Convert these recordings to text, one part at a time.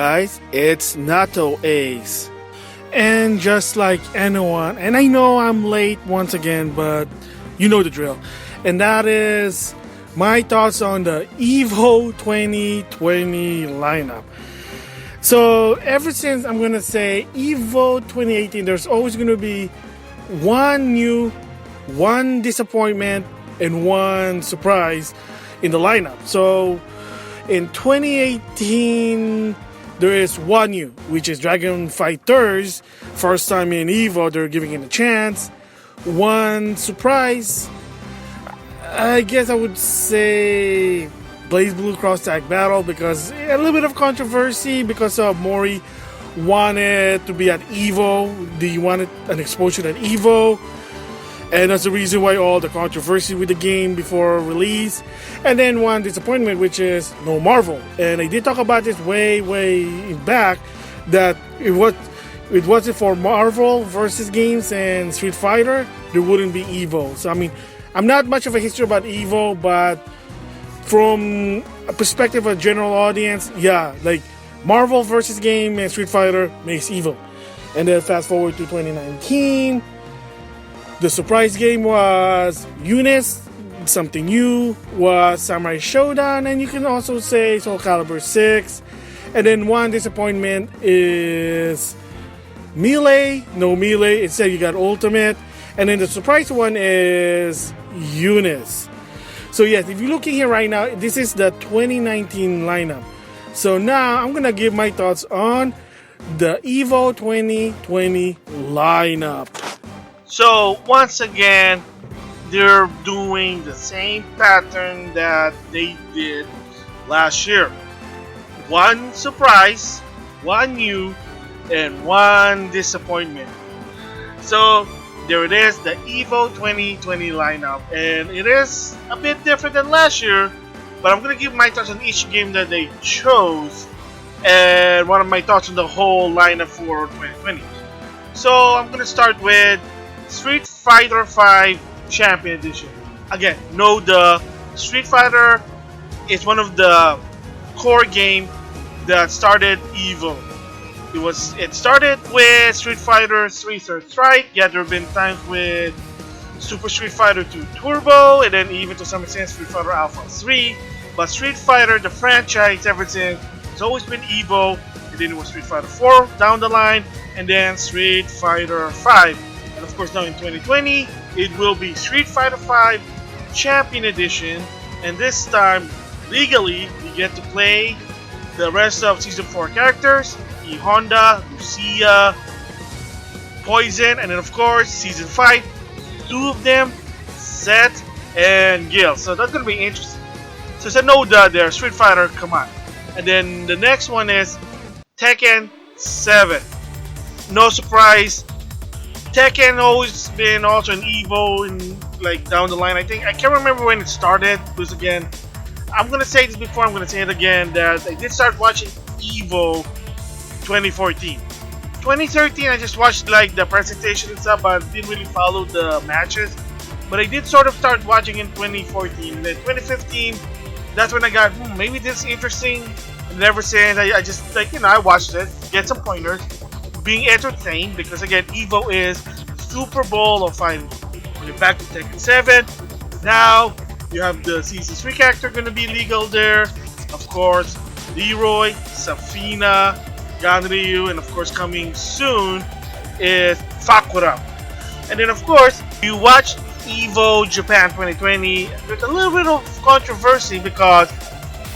guys, it's NautoAce. And just like anyone, and I know I'm late once again, but you know the drill. And that is my thoughts on the EVO 2020 lineup. So ever since, I'm gonna say EVO 2018, there's always gonna be one new, one disappointment, and one surprise in the lineup. So in 2018, there is one new, which is Dragon Fighters. First time in EVO, they're giving it a chance. One surprise, I guess I would say Blaze Blue Cross Tag Battle, because a little bit of controversy because Mori wanted to be at EVO. He wanted an exposure at EVO. And that's the reason why all the controversy with the game before release. And then one disappointment, which is no Marvel. And I did talk about this way back, that it wasn't for Marvel versus games and Street Fighter, there wouldn't be EVO. So I mean, I'm not much of a history about EVO, but from a perspective of general audience, yeah, like Marvel versus game and Street Fighter makes EVO. And then fast forward to 2019. The surprise game was Eunice, something new was Samurai Showdown, and you can also say Soul Calibur 6. And then one disappointment is Melee, no Melee, instead you got Ultimate. And then the surprise one is Eunice. So yes, if you're looking here right now, this is the 2019 lineup. So now I'm gonna give my thoughts on the EVO 2020 lineup. So once again, they're doing the same pattern that they did last year. One surprise, one new, and one disappointment. So there it is, the EVO 2020 lineup. And it is a bit different than last year, but I'm going to give my thoughts on each game that they chose, and one of my thoughts on the whole lineup for 2020. So I'm going to start with Street Fighter V Champion Edition. Again, know the Street Fighter is one of the core games that started EVO. It started with Street Fighter 3 Third Strike. Yeah, there have been times with Super Street Fighter 2 Turbo, and then even to some extent Street Fighter Alpha 3. But Street Fighter, the franchise, ever since, has always been EVO. And then it was Street Fighter 4 down the line, and then Street Fighter 5. And of course now in 2020, it will be Street Fighter V Champion Edition. And this time, legally, you get to play the rest of Season 4 characters. E Honda, Lucia, Poison, and then of course Season 5, two of them, Seth and Gil. So that's gonna be interesting. So it's a no doubt there, Street Fighter, come on. And then the next one is Tekken 7. No surprise, Tekken always been also an EVO in like down the line. I can't remember when it started, because again, I'm gonna say this before, I'm gonna say it again, that I did start watching EVO 2014. 2013, I just watched like the presentation and stuff, but didn't really follow the matches. But I did sort of start watching in 2014. Then 2015, that's when I got, maybe this is interesting. And ever since, I just like, I watched it, get some pointers, being entertained, because again, EVO is Super Bowl of fighting. When you're back to Tekken 7, now you have the Season 3 character going to be legal there. Of course, Leroy, Safina, Ganryu, and of course coming soon is Fakura. And then of course, you watch EVO Japan 2020, there's a little bit of controversy because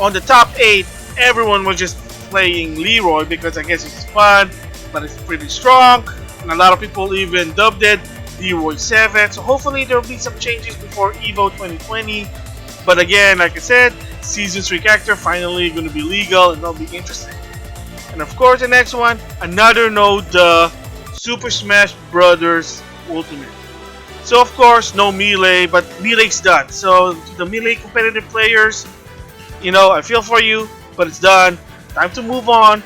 on the top 8, everyone was just playing Leroy because I guess it's fun, but it's pretty strong. And a lot of people even dubbed it Leroy 7. So hopefully there will be some changes before EVO 2020. But again, like I said, Season 3 character finally going to be legal, and that'll be interesting. And of course, the next one, another node, the Super Smash Brothers Ultimate. So of course, no Melee, but Melee's done. So to the Melee competitive players, I feel for you, but it's done. Time to move on.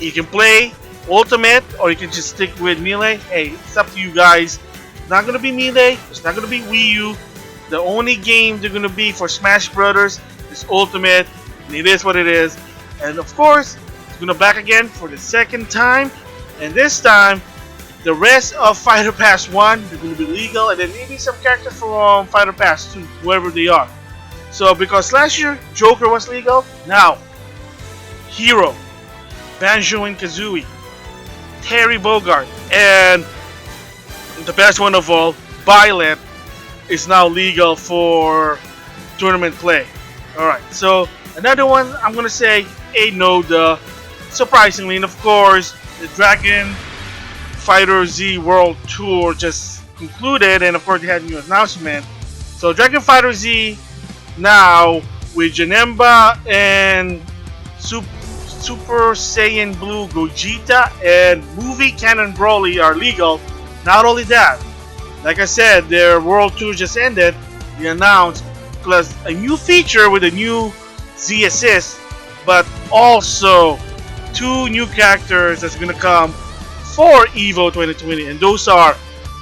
You can play Ultimate, or you can just stick with Melee. Hey, it's up to you guys. It's not going to be Melee. It's not going to be Wii U. The only game they're going to be for Smash Brothers is Ultimate, and it is what it is. And of course, gonna back again for the second time, and this time the rest of Fighter Pass 1 they're gonna be legal, and then maybe some characters from Fighter Pass 2, whoever they are. So because last year Joker was legal, now Hero, Banjo and Kazooie, Terry Bogard, and the best one of all, Violet, is now legal for tournament play. Alright, so another one I'm gonna say a no surprisingly, and of course the Dragon Fighter Z World Tour just concluded, and of course they had a new announcement. So Dragon Fighter Z now with Janemba and Super Saiyan Blue Gogeta and Movie Cannon Broly are legal. Not only that, like I said, their World Tour just ended. They announced plus a new feature with a new Z Assist, but also 2 new characters that's gonna come for EVO 2020, and those are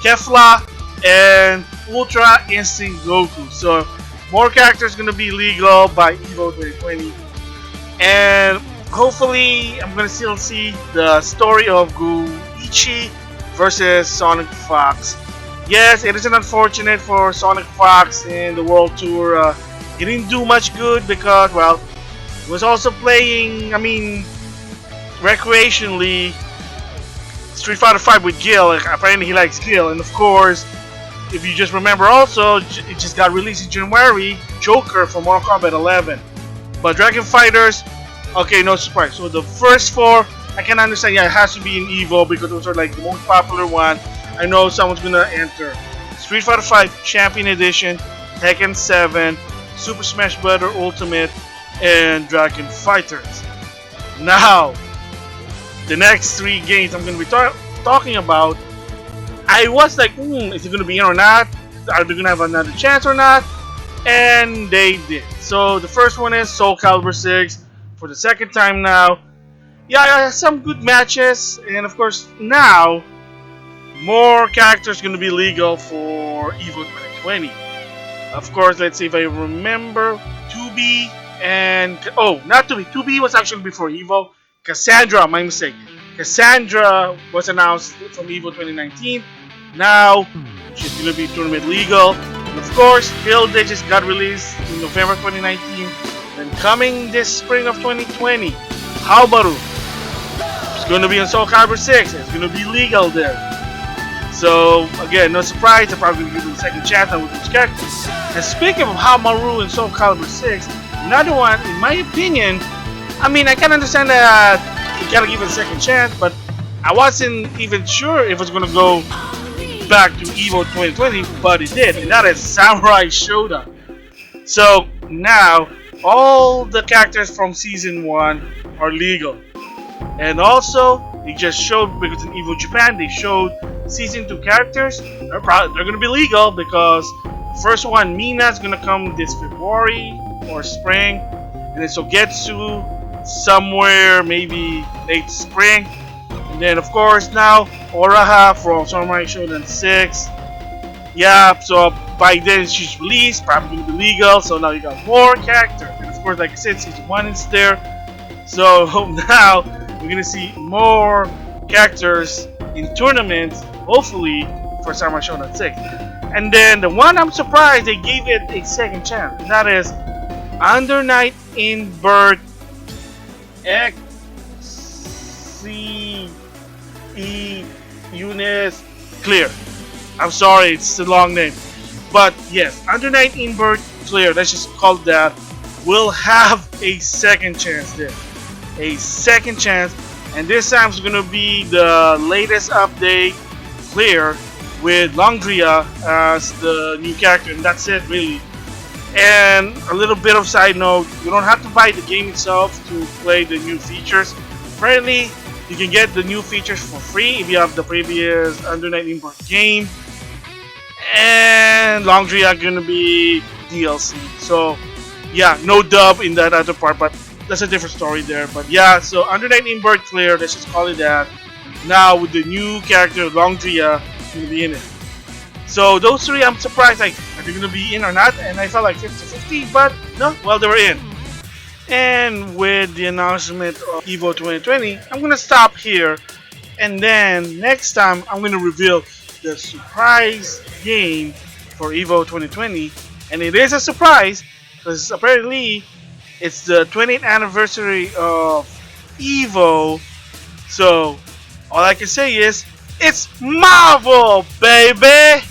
Kefla and Ultra Instinct Goku. So more characters gonna be legal by EVO 2020, and hopefully I'm gonna still see the story of Goichi versus Sonic Fox. Yes, it is unfortunate for Sonic Fox in the World Tour. He didn't do much good because, well, he was also playing, recreationally Street Fighter 5 with Gil. Apparently he likes Gil, and of course, if you just remember also, it just got released in January, Joker for Mortal Kombat 11. But Dragon Fighters, okay, no surprise. So the first 4, I can understand, yeah, it has to be in EVO because those are like the most popular one. I know someone's gonna enter. Street Fighter 5 Champion Edition, Tekken 7, Super Smash Bros. Ultimate, and Dragon Fighters. Now, the next 3 games I'm gonna be talking about, I was like, is it gonna be in or not? Are they gonna have another chance or not? And they did. So the first one is Soul Calibur 6 for the second time now. Yeah, some good matches, and of course now more characters going to be legal for EVO 2020. Of course, let's see if I remember. 2B and... Oh, not 2B. 2B was actually before EVO. Cassandra, my mistake. Cassandra was announced from EVO 2019. Now, she's going to be tournament legal. And of course, Build It just got released in November 2019. Then coming this spring of 2020, Haobaru. It's going to be on Soul Calibur 6. It's going to be legal there. So again, no surprise, they're probably going to give it a second chance with those characters. And speaking of Haobaru and Soul Calibur 6, another one, in my opinion, I can understand that you gotta give it a second chance, but I wasn't even sure if it was going to go back to EVO 2020, but it did, and that is Samurai Showdown. So now, all the characters from Season 1 are legal. And also, they just showed, because in EVO Japan, they showed Season 2 characters. They're going to be legal because the first one, Mina, is going to come this February or spring. And then Sogetsu, somewhere maybe late spring. And then, of course, now, Oraha from Samurai Shodown 6. Yeah, so by then she's released, probably going to be legal. So now you got more characters. And of course, like I said, Season 1 is there. So now, we're gonna see more characters in tournaments, hopefully for Samurai Shodown 6. And then the one I'm surprised they gave it a second chance, and that is Under Night in Bird XCE Eunice Clear. I'm sorry, it's a long name. But yes, Under Night in Bird Clear, let's just call it that, will have a second chance there. A second chance, and this time it's gonna be the latest update, Clear, with Longdria as the new character, and that's it really. And a little bit of side note, you don't have to buy the game itself to play the new features. Apparently, you can get the new features for free if you have the previous Under Night in Bird game, and Longdria gonna be DLC. So yeah, no dub in that other part, but that's a different story there. But yeah, so Under Night in Bird Clear, let's just call it that. Now with the new character Longdria going to be in it. So those 3, I'm surprised, like, are they going to be in or not? And I felt like 50-50, but no, well, they were in. And with the announcement of EVO 2020, I'm gonna stop here. And then next time, I'm gonna reveal the surprise game for EVO 2020. And it is a surprise because apparently it's the 20th anniversary of EVO. So all I can say is it's Marvel, baby!